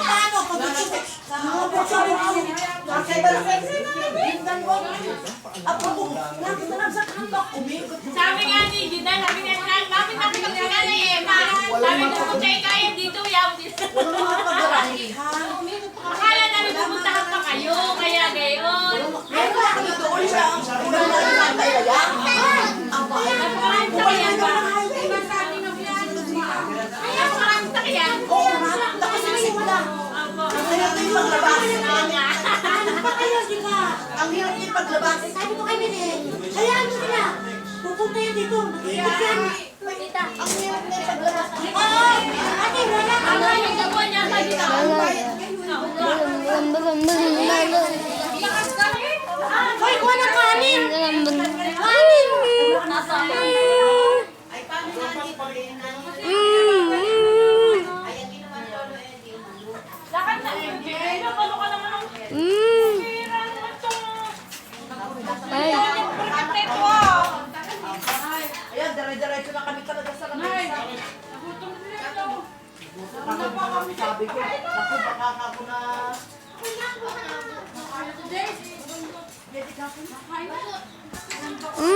paano? Pag-isip. Sabi nga ni Gidan, sabi nga namin namin ang nanay eh. Sabi ko kung kayo kaya dito, yaw dito. Akala namin pupuntahan pa kayo, kaya gayon. Napakaraming sakyan ba? Napakaraming sakyan. Ang hirap niya paglabas. Sabi ko kay Mili, hayaan mo sila. Pupunta yan dito. Mag-iikot yan. Ang hirap niya paglabas. Ate, wala ka. Ang yung gabuan niya sa dito. Hoy, kuha ng kanin. Kanin. Ay, paano natin? Lakad na. Ano ka naman? Ayan, dire-diretso na kami talaga sa lamesa. Sabi ko, naku, baka ako na... Mm.